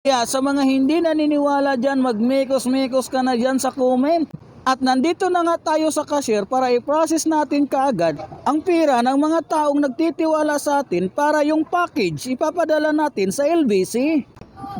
Kaya sa mga hindi naniniwala dyan, magmekos-mekos ka na dyan sa comment. At nandito na nga tayo sa cashier para i-process natin kaagad ang pera ng mga taong nagtitiwala sa atin para yung package ipapadala natin sa LBC.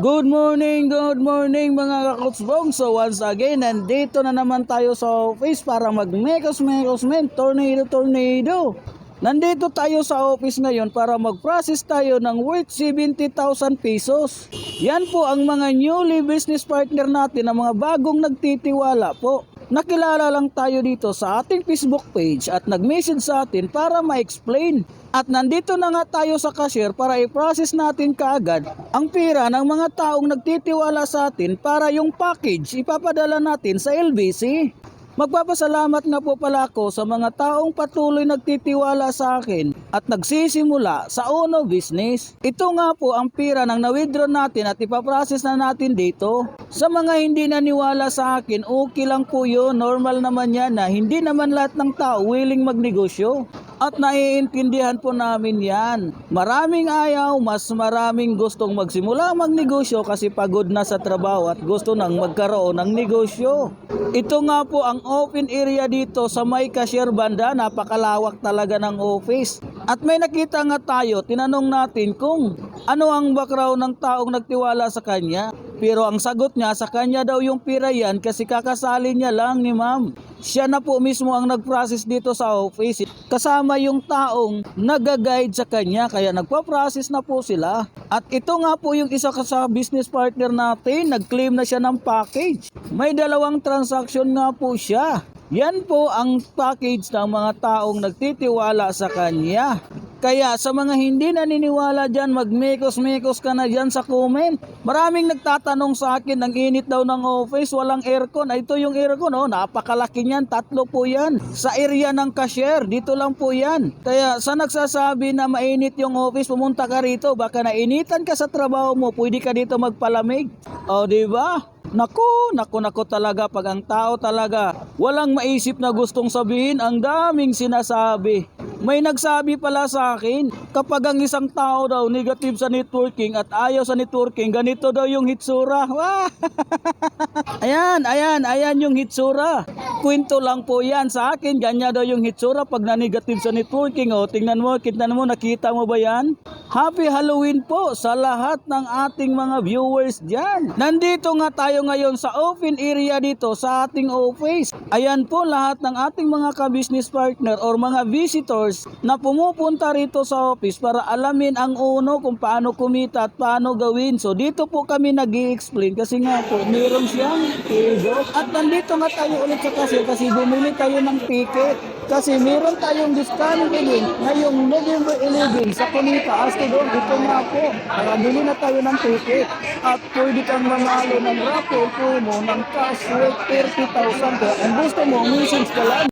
Good morning mga kakutsbong. So once again, nandito na naman tayo sa office para magmekos-mekos tornado. Nandito tayo sa office ngayon para mag-process tayo ng worth 70,000 pesos. Yan po ang mga newly business partner natin, ang mga bagong nagtitiwala po. Nakilala lang tayo dito sa ating Facebook page at nag-message sa atin para ma-explain. At nandito na nga tayo sa cashier para i-process natin kaagad ang pera ng mga taong nagtitiwala sa atin para yung package ipapadala natin sa LBC. Magpapasalamat nga po pala ako sa mga taong patuloy nagtitiwala sa akin at nagsisimula sa Uno Business. Ito nga po ang pera ng na-withdraw natin at ipaprocess na natin dito. Sa mga hindi naniwala sa akin, okay lang po yun. Normal naman yan na hindi naman lahat ng tao willing magnegosyo. At naiintindihan po namin yan. Maraming ayaw, mas maraming gustong magsimula magnegosyo kasi pagod na sa trabaho at gusto nang magkaroon ng negosyo. Ito nga po ang open area dito sa may cashier banda. Napakalawak talaga ng office. At may nakita nga tayo, tinanong natin kung ano ang background ng taong nagtiwala sa kanya. Pero ang sagot niya, sa kanya daw yung pira yan kasi kakasali niya lang ni ma'am. Siya na po mismo ang nag-process dito sa office. Kasama yung taong nag-guide sa kanya kaya nagpa-process na po sila. At ito nga po yung isa sa business partner natin, nag-claim na siya ng package. May dalawang transaction nga po siya. Yan po ang package ng mga taong nagtitiwala sa kanya. Kaya sa mga hindi naniniwala dyan, magmekos-mekos ka na dyan sa comment. Maraming nagtatanong sa akin, ang init daw ng office, walang aircon. Ito yung aircon, oh, napakalaki niyan, 3 po yan. Sa area ng cashier, dito lang po yan. Kaya sa nagsasabi na mainit yung office, pumunta ka rito. Baka nainitan ka sa trabaho mo, pwede ka dito magpalamig. O, diba? Naku talaga pag ang tao talaga walang maisip na gustong sabihin, ang daming sinasabi. May nagsabi pala sa akin, kapag ang isang tao daw negative sa networking at ayaw sa networking, ganito daw yung hitsura. Ayan yung hitsura. Kwento lang po yan sa akin, ganyan daw yung hitsura pag na-negative sa networking. O, tingnan mo, nakita mo ba yan? Happy Halloween po sa lahat ng ating mga viewers dyan. Nandito nga tayo ngayon sa open area dito sa ating office. Ayan po lahat ng ating mga ka-business partner or mga visitors na pumupunta rito sa office para alamin ang Uno kung paano kumita at paano gawin. So dito po kami nag-i-explain kasi nga po meron siyang video. At nandito nga tayo ulit sa kasi bumili tayo ng ticket. Kasi meron tayong discount event ngayong November 11 sa Kunita Astrodome. Ito nga po, kaya bili na tayo ng ticket. At pwede kang manalo ng raffle promo ng cash worth 30,000. Kung gusto mo, message ka lang.